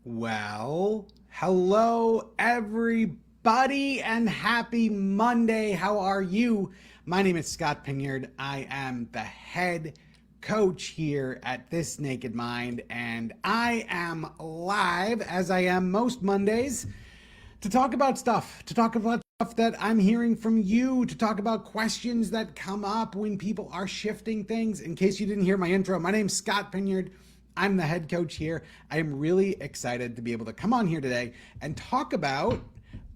Well, hello everybody and happy Monday. How are you? My name is Scott Pinyard. I am the head coach here at This Naked Mind, and I am live as I am most Mondays to talk about stuff that I'm hearing from you, to talk about questions that come up when people are shifting things. In case you didn't hear my intro, my name's Scott Pinyard. I'm the head coach here. I am really excited to be able to come on here today and talk about,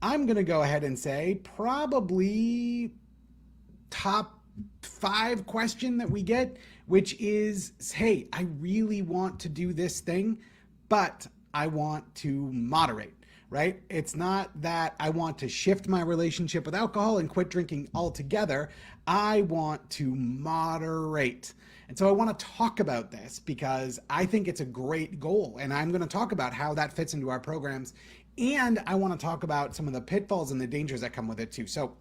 I'm going to go ahead and say, probably top 5 question that we get, which is, hey, I really want to do this thing, but I want to moderate. Right? It's not that I want to shift my relationship with alcohol and quit drinking altogether. I want to moderate. And so I want to talk about this because I think it's a great goal. And I'm going to talk about how that fits into our programs. And I want to talk about some of the pitfalls and the dangers that come with it too. So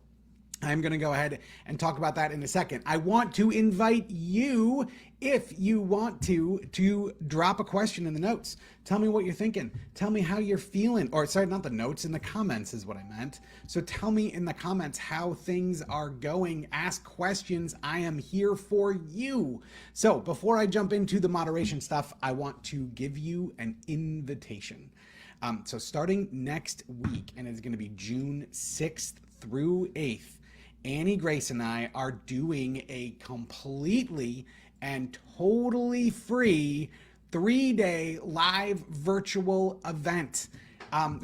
I'm going to go ahead and talk about that in a second. I want to invite you, if you want to drop a question in the notes. Tell me what you're thinking. Tell me how you're feeling. Or sorry, not the notes, in the comments is what I meant. So tell me in the comments how things are going. Ask questions. I am here for you. So before I jump into the moderation stuff, I want to give you an invitation. So starting next week, and it's going to be June 6th through 8th, Annie Grace and I are doing a completely and totally free 3-day live virtual event.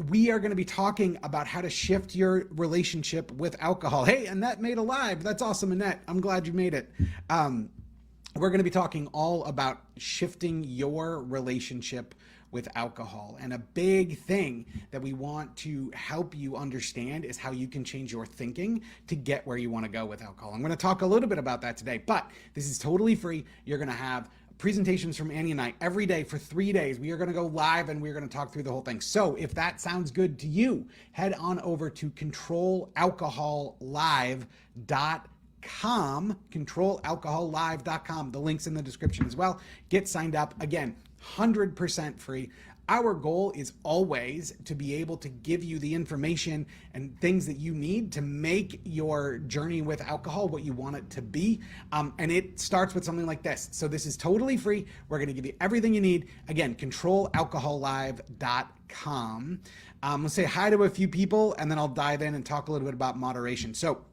We are going to be talking about how to shift your relationship with alcohol. Hey, Annette made a live. That's awesome, Annette. I'm glad you made it. We're going to be talking all about shifting your relationship with alcohol. And a big thing that we want to help you understand is how you can change your thinking to get where you want to go with alcohol. I'm going to talk a little bit about that today, but this is totally free. You're going to have presentations from Annie and I every day for 3 days. We are going to go live and we're going to talk through the whole thing. So if that sounds good to you, head on over to controlalcohollive.com, the link's in the description as well. Get signed up. Again, 100% free. Our goal is always to be able to give you the information and things that you need to make your journey with alcohol what you want it to be. And it starts with something like this. So this is totally free. We're going to give you everything you need. Again, controlalcohollive.com. Let's say hi to a few people and then I'll dive in and talk a little bit about moderation. So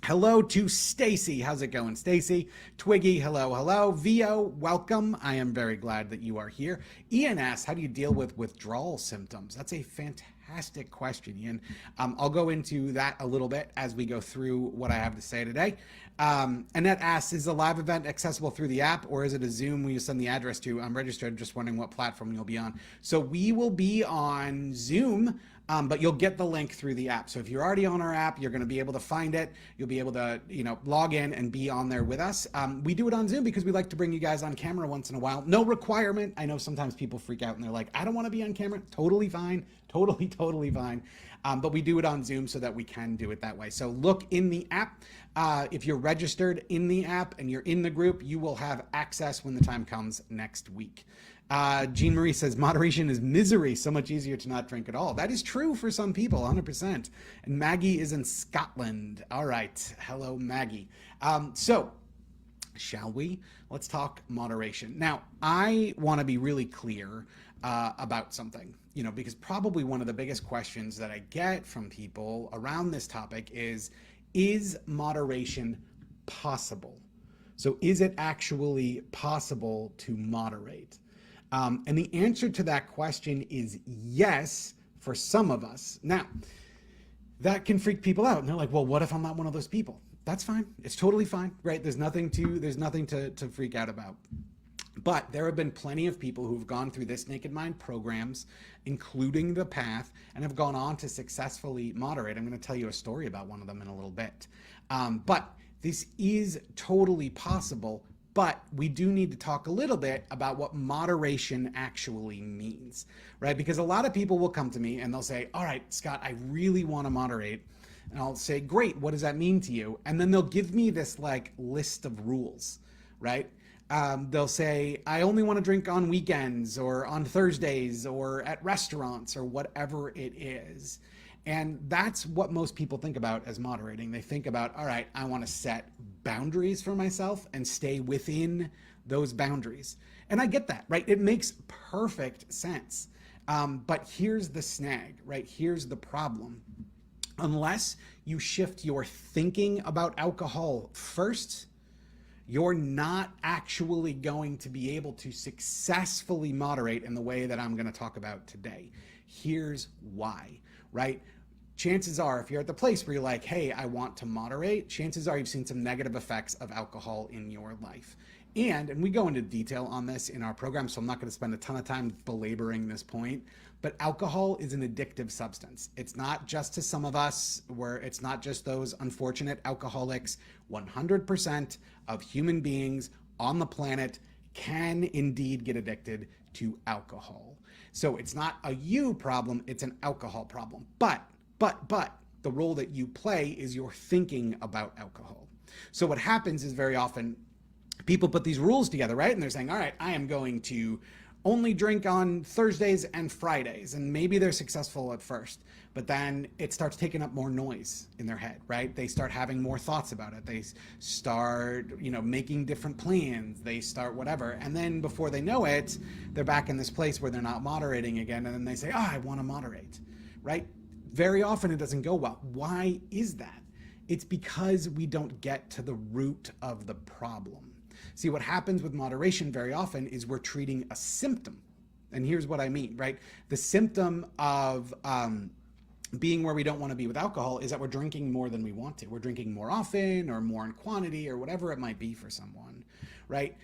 hello to Stacy. How's it going, Stacy? Twiggy, hello. Vio, welcome. I am very glad that you are here. Ian asks, how do you deal with withdrawal symptoms? That's a fantastic question, Ian. I'll go into that a little bit as we go through what I have to say today. Annette asks, is the live event accessible through the app or is it a Zoom we send the address to? I'm registered, just wondering what platform you'll be on. So we will be on Zoom, but you'll get the link through the app. So if you're already on our app, you're going to be able to find it. You'll be able to, log in and be on there with us. We do it on Zoom because we like to bring you guys on camera once in a while. No requirement. I know sometimes people freak out and they're like, I don't want to be on camera. Totally fine. Totally fine. But we do it on Zoom so that we can do it that way. So look in the app. If you're registered in the app and you're in the group, you will have access when the time comes next week. Jean Marie says, moderation is misery. So much easier to not drink at all. That is true for some people, 100%. And Maggie is in Scotland. All right. Hello, Maggie. So shall we? Let's talk moderation. Now, I want to be really clear about something, because probably one of the biggest questions that I get from people around this topic is moderation possible? So is it actually possible to moderate? And the answer to that question is yes, for some of us. Now, that can freak people out. And they're like, well, what if I'm not one of those people? That's fine. It's totally fine, right? There's nothing to freak out about. But there have been plenty of people who've gone through This Naked Mind programs, including The Path, and have gone on to successfully moderate. I'm going to tell you a story about one of them in a little bit. But this is totally possible. But we do need to talk a little bit about what moderation actually means, right? Because a lot of people will come to me and they'll say, all right, Scott, I really want to moderate. And I'll say, great, what does that mean to you? And then they'll give me this like list of rules, right? They'll say, I only want to drink on weekends or on Thursdays or at restaurants or whatever it is. And that's what most people think about as moderating. They think about, all right, I want to set boundaries for myself and stay within those boundaries. And I get that, right? It makes perfect sense. But here's the snag, right? Here's the problem. Unless you shift your thinking about alcohol first, you're not actually going to be able to successfully moderate in the way that I'm going to talk about today. Here's why, right? Chances are, if you're at the place where you're like, hey, I want to moderate, chances are you've seen some negative effects of alcohol in your life. And we go into detail on this in our program, so I'm not going to spend a ton of time belaboring this point, but alcohol is an addictive substance. It's not just to some of us, where it's not just those unfortunate alcoholics. 100% of human beings on the planet can indeed get addicted to alcohol. So it's not a you problem, it's an alcohol problem. But the role that you play is your thinking about alcohol. So what happens is very often people put these rules together, right? And they're saying, all right, I am going to only drink on Thursdays and Fridays. And maybe they're successful at first, but then it starts taking up more noise in their head, right? They start having more thoughts about it. They start, making different plans. They start whatever. And then before they know it, they're back in this place where they're not moderating again. And then they say, I want to moderate, right? Very often it doesn't go well. Why is that? It's because we don't get to the root of the problem. See, what happens with moderation very often is we're treating a symptom. And here's what I mean, right? The symptom of being where we don't want to be with alcohol is that we're drinking more than we want to. We're drinking more often or more in quantity or whatever it might be for someone, right?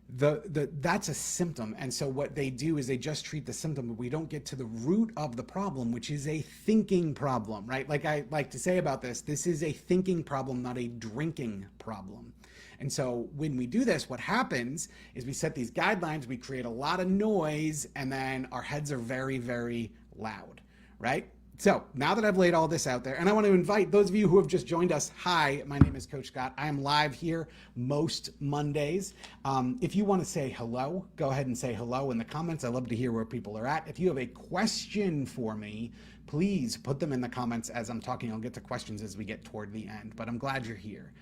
That's a symptom. And so what they do is they just treat the symptom, but we don't get to the root of the problem, which is a thinking problem, right? Like I like to say about this is a thinking problem, not a drinking problem. And so when we do this, what happens is we set these guidelines, we create a lot of noise, and then our heads are very, very loud, right? So now that I've laid all this out there, and I want to invite those of you who have just joined us, hi, my name is Coach Scott. I am live here most Mondays. If you want to say hello, go ahead and say hello in the comments. I love to hear where people are at. If you have a question for me, please put them in the comments as I'm talking. I'll get to questions as we get toward the end, but I'm glad you're here.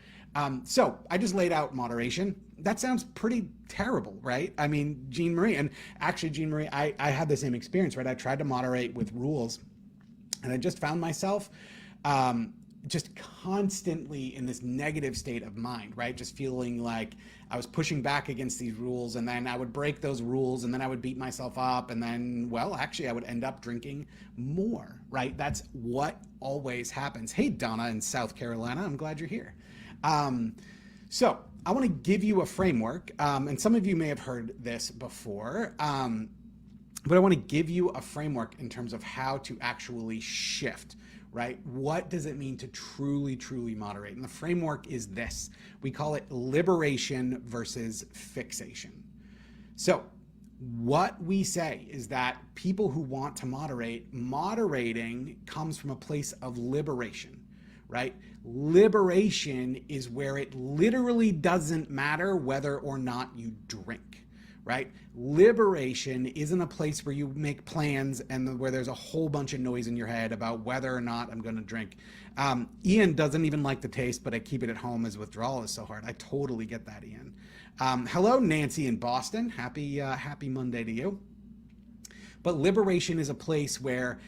So I just laid out moderation. That sounds pretty terrible, right? I mean, Jean Marie, and actually Jean Marie, I had the same experience, right? I tried to moderate with rules, and I just found myself just constantly in this negative state of mind, right? Just feeling like I was pushing back against these rules, and then I would break those rules, and then I would beat myself up, and then, well, actually I would end up drinking more, right? That's what always happens. Hey, Donna in South Carolina, I'm glad you're here. So I want to give you a framework, and some of you may have heard this before, but I want to give you a framework in terms of how to actually shift, right? What does it mean to truly, truly moderate? And the framework is this. We call it liberation versus fixation. So what we say is that people who want to moderate, moderating comes from a place of liberation, right? Liberation is where it literally doesn't matter whether or not you drink, right? Liberation isn't a place where you make plans and where there's a whole bunch of noise in your head about whether or not I'm going to drink. Ian doesn't even like the taste, but I keep it at home as withdrawal is so hard. I totally get that, Ian. Hello, Nancy in Boston. Happy Monday to you. But liberation is a place where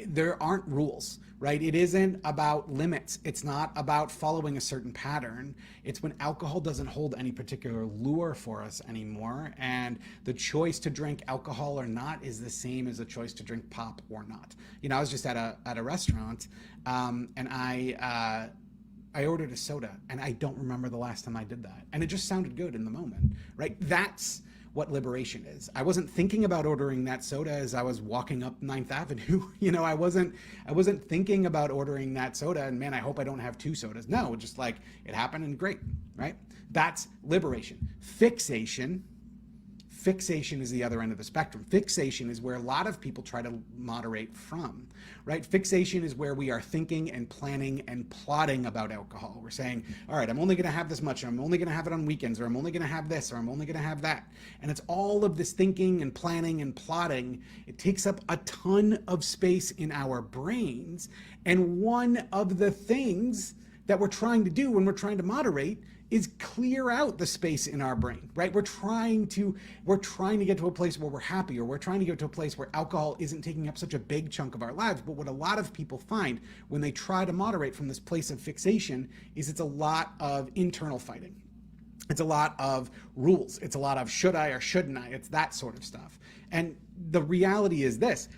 there aren't rules, right? It isn't about limits. It's not about following a certain pattern. It's when alcohol doesn't hold any particular lure for us anymore. And the choice to drink alcohol or not is the same as the choice to drink pop or not. I was just at a restaurant, and I ordered a soda, and I don't remember the last time I did that. And it just sounded good in the moment, right? That's what liberation is. I wasn't thinking about ordering that soda as I was walking up 9th Avenue. I wasn't thinking about ordering that soda and man, I hope I don't have 2 sodas. No, just like it happened and great, right? That's liberation. Fixation Fixation is the other end of the spectrum. Fixation is where a lot of people try to moderate from, right? Fixation is where we are thinking and planning and plotting about alcohol. We're saying, all right, I'm only going to have this much, and I'm only going to have it on weekends, or I'm only going to have this, or I'm only going to have that. And it's all of this thinking and planning and plotting. It takes up a ton of space in our brains. And one of the things that we're trying to do when we're trying to moderate is clear out the space in our brain, right? We're trying to get to a place where we're happy, or we're trying to get to a place where alcohol isn't taking up such a big chunk of our lives. But what a lot of people find when they try to moderate from this place of fixation is it's a lot of internal fighting. It's a lot of rules. It's a lot of should I or shouldn't I? It's that sort of stuff. And the reality is this,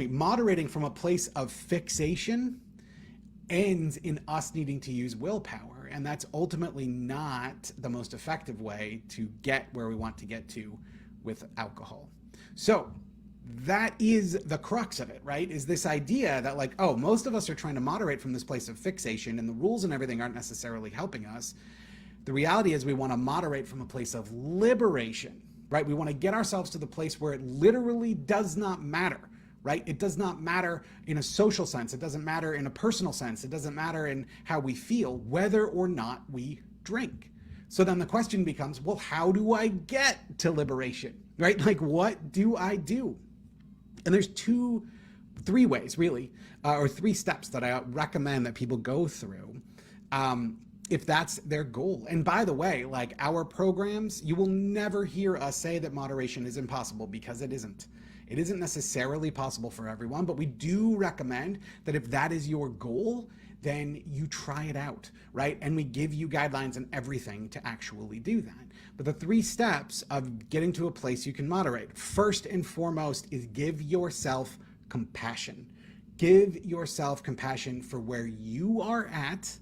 moderating from a place of fixation ends in us needing to use willpower. And that's ultimately not the most effective way to get where we want to get to with alcohol. So that is the crux of it, right? Is this idea that like, oh, most of us are trying to moderate from this place of fixation and the rules and everything aren't necessarily helping us. The reality is we want to moderate from a place of liberation, right? We want to get ourselves to the place where it literally does not matter, right? It does not matter in a social sense. It doesn't matter in a personal sense. It doesn't matter in how we feel, whether or not we drink. So then the question becomes, well, how do I get to liberation, right? Like, what do I do? And there's three ways really, or three steps that I recommend that people go through if that's their goal. And by the way, like our programs, you will never hear us say that moderation is impossible, because it isn't. It isn't necessarily possible for everyone, but we do recommend that if that is your goal, then you try it out, right? And we give you guidelines and everything to actually do that. But the three steps of getting to a place you can moderate, first and foremost, is give yourself compassion. Give yourself compassion for where you are at.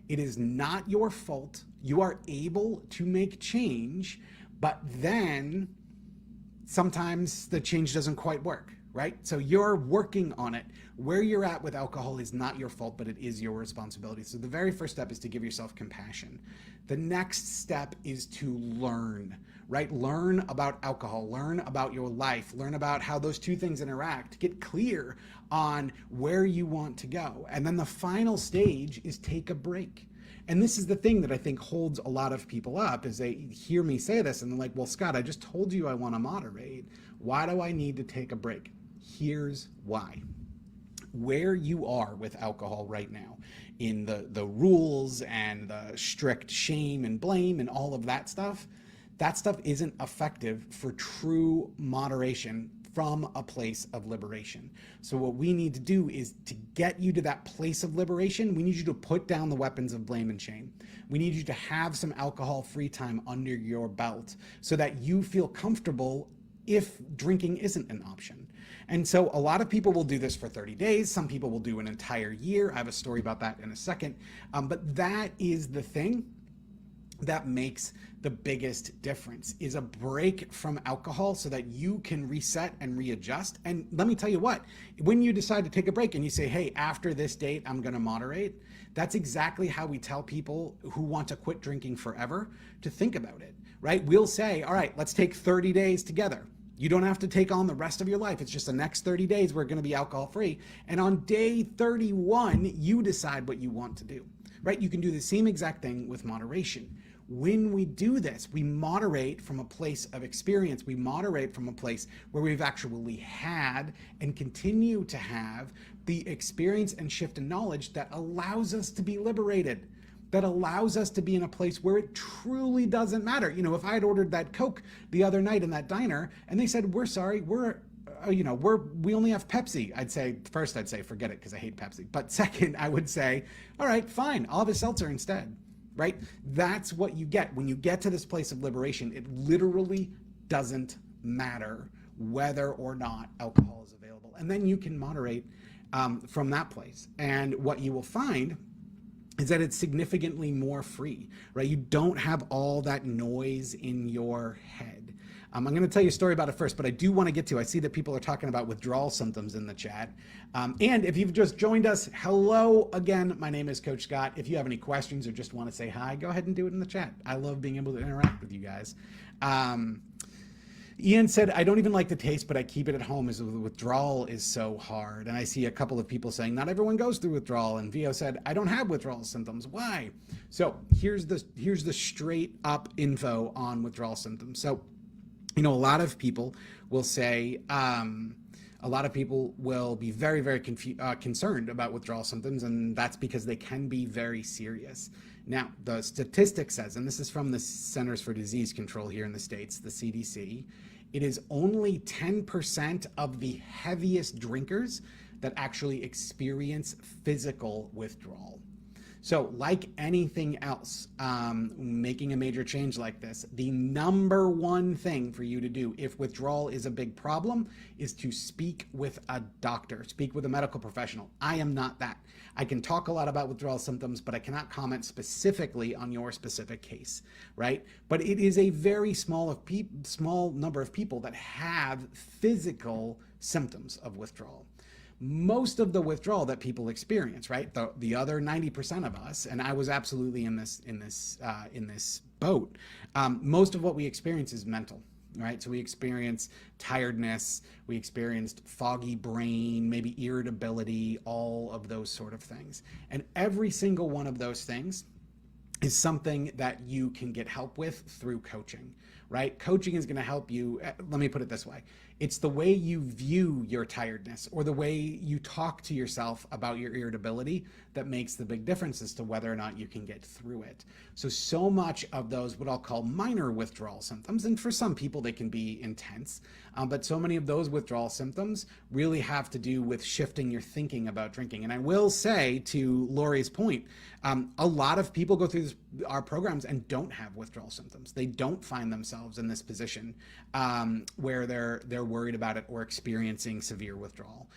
It is not your fault. You are able to make change, but then sometimes the change doesn't quite work, right? So you're working on it. Where you're at with alcohol is not your fault, but it is your responsibility. So the very first step is to give yourself compassion. The next step is to learn, right? Learn about alcohol, learn about your life, learn about how those two things interact, get clear on where you want to go. And then the final stage is take a break. And this is the thing that I think holds a lot of people up, is they hear me say this and they're like, well, Scott, I just told you I want to moderate. Why do I need to take a break? Here's why. Where you are with alcohol right now, in the rules and the strict shame and blame and all of that stuff isn't effective for true moderation from a place of liberation. So what we need to do is to get you to that place of liberation, we need you to put down the weapons of blame and shame. We need you to have some alcohol-free time under your belt so that you feel comfortable if drinking isn't an option. And so a lot of people will do this for 30 days. Some people will do an entire year. I have a story about that in a second. But that is the thing that makes the biggest difference, is a break from alcohol so that you can reset and readjust. And let me tell you what, when you decide to take a break and you say, hey, after this date, I'm going to moderate, that's exactly how we tell people who want to quit drinking forever to think about it, right? We'll say, all right, let's take 30 days together. You don't have to take on the rest of your life. It's just the next 30 days we're going to be alcohol free. And on day 31, you decide what you want to do, right? You can do the same exact thing with moderation. When we do this, we moderate from a place of experience. We moderate from a place where we've actually had and continue to have the experience and shift in knowledge that allows us to be liberated, that allows us to be in a place where it truly doesn't matter. You know, if I had ordered that Coke the other night in that diner and they said, we're sorry, we only have Pepsi, I'd say, forget it, because I hate Pepsi. But second, I would say, all right, fine, I'll have a seltzer instead. Right? That's what you get. When you get to this place of liberation, it literally doesn't matter whether or not alcohol is available. And then you can moderate from that place. And what you will find is that it's significantly more free, right? You don't have all that noise in your head. I'm going to tell you a story about it first, but I do want to get to, I see that people are talking about withdrawal symptoms in the chat. And if you've just joined us, hello again. My name is Coach Scott. If you have any questions or just want to say hi, go ahead and do it in the chat. I love being able to interact with you guys. Ian said, I don't even like the taste, but I keep it at home as the withdrawal is so hard. And I see a couple of people saying, not everyone goes through withdrawal. And Vio said, I don't have withdrawal symptoms. Why? So here's the straight up info on withdrawal symptoms. So, a lot of people will say, a lot of people will be very, very concerned about withdrawal symptoms, and that's because they can be very serious. Now, the statistic says, and this is from the Centers for Disease Control here in the States, the CDC, it is only 10% of the heaviest drinkers that actually experience physical withdrawal. So like anything else, making a major change like this, the number one thing for you to do if withdrawal is a big problem is to speak with a doctor, speak with a medical professional. I am not that. I can talk a lot about withdrawal symptoms, but I cannot comment specifically on your specific case, right? But it is a very small number of people that have physical symptoms of withdrawal. Most of the withdrawal that people experience, right? The other 90% of us, and I was absolutely in this boat. Most of what we experience is mental, right? So we experience tiredness, we experienced foggy brain, maybe irritability, all of those sort of things. And every single one of those things is something that you can get help with through coaching, right? Coaching is going to help you. Let me put it this way. It's the way you view your tiredness or the way you talk to yourself about your irritability that makes the big difference as to whether or not you can get through it. So much of those, what I'll call minor withdrawal symptoms, and for some people they can be intense, but so many of those withdrawal symptoms really have to do with shifting your thinking about drinking. And I will say, to Lori's point, a lot of people go through our programs and don't have withdrawal symptoms. They don't find themselves in this position where they're worried about it or experiencing severe withdrawal.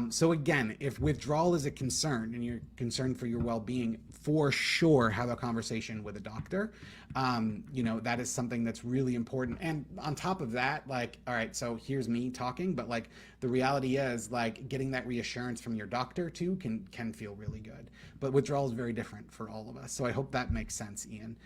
So again, if withdrawal is a concern and you're concerned for your well-being, for sure have a conversation with a doctor. That is something that's really important. And on top of that, like, all right, so here's me talking, but like the reality is like getting that reassurance from your doctor too can feel really good. But withdrawal is very different for all of us. So I hope that makes sense, Ian.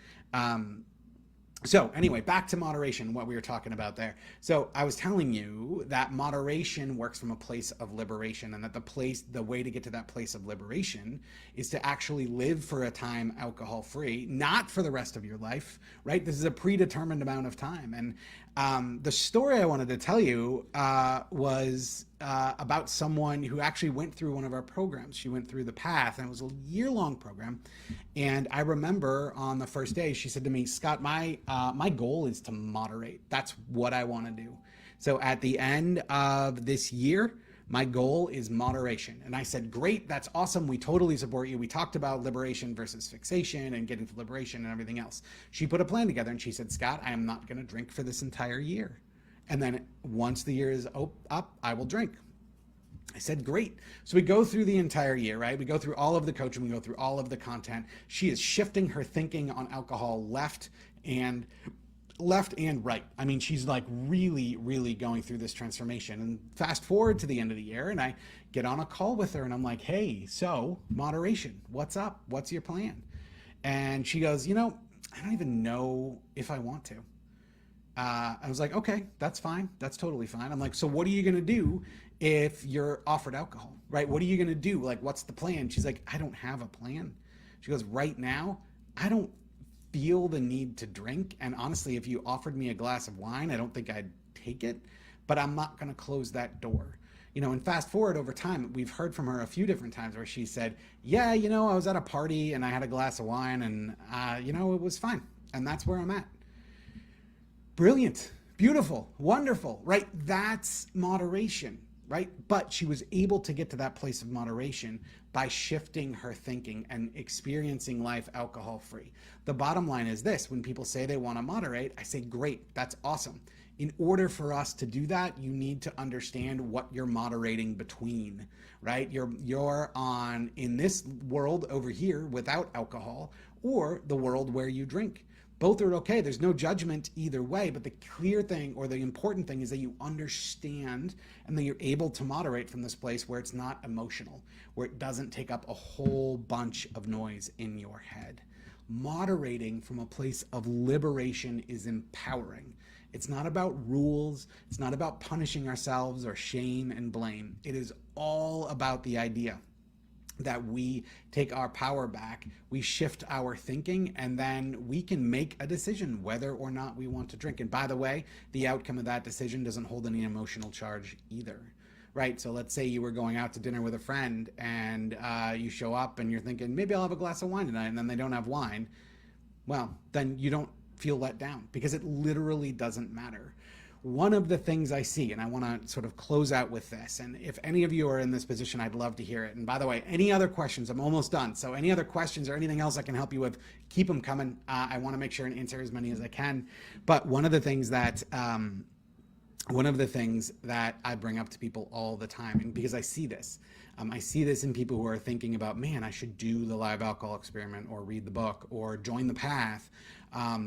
So anyway, back to moderation, what we were talking about there. So I was telling you that moderation works from a place of liberation, and that the way to get to that place of liberation is to actually live for a time alcohol-free, not for the rest of your life, right? This is a predetermined amount of time. And the story I wanted to tell you was about someone who actually went through one of our programs. She went through the path, and it was a year-long program. And I remember on the first day, she said to me, Scott, my goal is to moderate. That's what I want to do. So at the end of this year, my goal is moderation. And I said, great, that's awesome. We totally support you. We talked about liberation versus fixation and getting to liberation and everything else. She put a plan together and she said, Scott, I am not going to drink for this entire year. And then once the year is up, I will drink. I said, great. So we go through the entire year, right? We go through all of the coaching, we go through all of the content. She is shifting her thinking on alcohol left and right. I mean, she's like really, really going through this transformation. And fast forward to the end of the year, and I get on a call with her and I'm like, hey, so moderation, what's up? What's your plan? And she goes, I don't even know if I want to. I was like, okay, that's fine. That's totally fine. I'm like, so what are you going to do if you're offered alcohol, right? What are you going to do? Like, what's the plan? She's like, I don't have a plan. She goes, right now, I don't feel the need to drink. And honestly, if you offered me a glass of wine, I don't think I'd take it, but I'm not going to close that door. And fast forward over time, we've heard from her a few different times where she said, yeah, I was at a party and I had a glass of wine and, it was fine. And that's where I'm at. Brilliant, beautiful, wonderful, right? That's moderation, right? But she was able to get to that place of moderation by shifting her thinking and experiencing life alcohol-free. The bottom line is this: when people say they want to moderate, I say, great, that's awesome. In order for us to do that, you need to understand what you're moderating between, right? You're on in this world over here without alcohol, or the world where you drink. Both are okay. There's no judgment either way, but the clear thing or the important thing is that you understand and that you're able to moderate from this place where it's not emotional, where it doesn't take up a whole bunch of noise in your head. Moderating from a place of liberation is empowering. It's not about rules. It's not about punishing ourselves or shame and blame. It is all about the idea that we take our power back, we shift our thinking, and then we can make a decision whether or not we want to drink. And by the way, the outcome of that decision doesn't hold any emotional charge either, right? So let's say you were going out to dinner with a friend and you show up and you're thinking, maybe I'll have a glass of wine tonight, and then they don't have wine. Well, then you don't feel let down because it literally doesn't matter. One of the things I see, and I want to sort of close out with this, and if any of you are in this position, I'd love to hear it. And by the way, any other questions, I'm almost done. So any other questions or anything else I can help you with, keep them coming. I want to make sure and answer as many as I can. But one of the things that I bring up to people all the time, and because I see this in people who are thinking about, man, I should do the live alcohol experiment or read the book or join the path.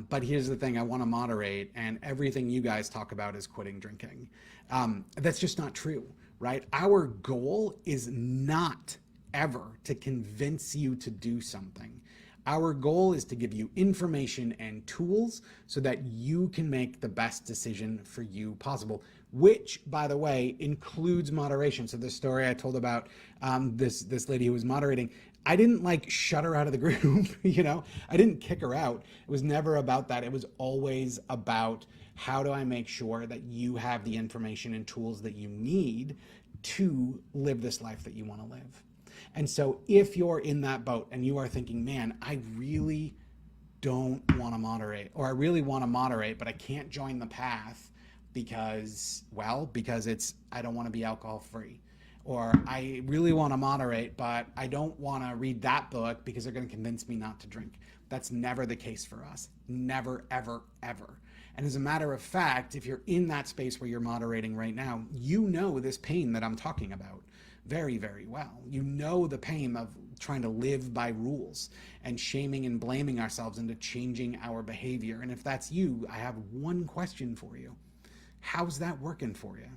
But here's the thing, I want to moderate, and everything you guys talk about is quitting drinking. That's just not true, right? Our goal is not ever to convince you to do something. Our goal is to give you information and tools so that you can make the best decision for you possible, which, by the way, includes moderation. So the story I told about this lady who was moderating, I didn't like shut her out of the group, you know, I didn't kick her out. It was never about that. It was always about, how do I make sure that you have the information and tools that you need to live this life that you want to live? And so if you're in that boat and you are thinking, man, I really don't want to moderate, or I really want to moderate, but I can't join the path because I don't want to be alcohol free. Or I really want to moderate, but I don't want to read that book because they're going to convince me not to drink. That's never the case for us. Never, ever, ever. And as a matter of fact, if you're in that space where you're moderating right now, you know this pain that I'm talking about very, very well. You know the pain of trying to live by rules and shaming and blaming ourselves into changing our behavior. And if that's you, I have one question for you. How's that working for you?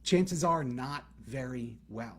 Chances are not very well.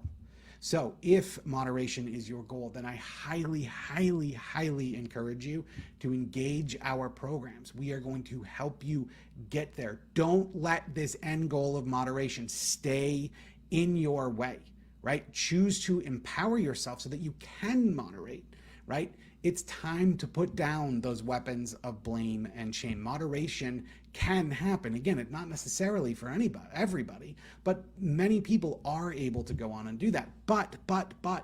So if moderation is your goal, then I highly, highly, highly encourage you to engage our programs. We are going to help you get there. Don't let this end goal of moderation stay in your way, right? Choose to empower yourself so that you can moderate, right? It's time to put down those weapons of blame and shame. Moderation can happen. Again, it's not necessarily for everybody, but many people are able to go on and do that. But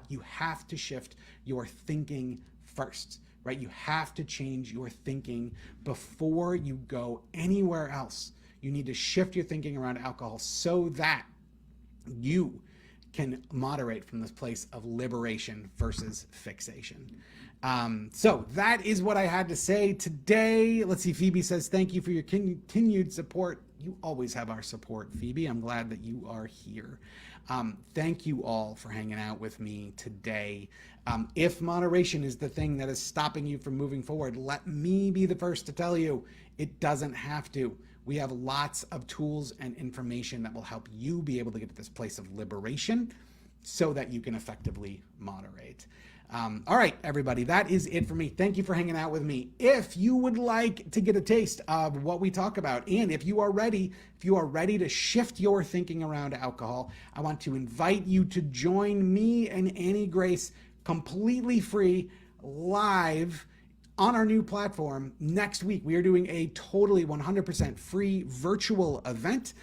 you have to shift your thinking first, right? You have to change your thinking before you go anywhere else. You need to shift your thinking around alcohol so that you can moderate from this place of liberation versus fixation. So that is what I had to say today. Let's see, Phoebe says, thank you for your continued support. You always have our support, Phoebe. I'm glad that you are here. Thank you all for hanging out with me today. If moderation is the thing that is stopping you from moving forward, let me be the first to tell you, it doesn't have to. We have lots of tools and information that will help you be able to get to this place of liberation so that you can effectively moderate. All right, everybody, that is it for me. Thank you for hanging out with me. If you would like to get a taste of what we talk about, and if you are ready to shift your thinking around alcohol, I want to invite you to join me and Annie Grace completely free live on our new platform next week. We are doing a totally 100% free virtual event.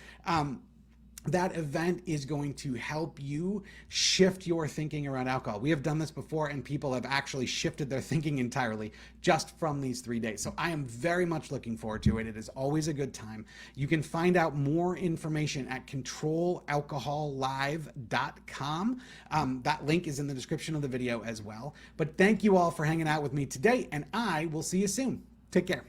That event is going to help you shift your thinking around alcohol. We have done this before and people have actually shifted their thinking entirely just from these 3 days. So I am very much looking forward to it. It is always a good time. You can find out more information at controlalcohollive.com. That link is in the description of the video as well. But thank you all for hanging out with me today, and I will see you soon. Take care.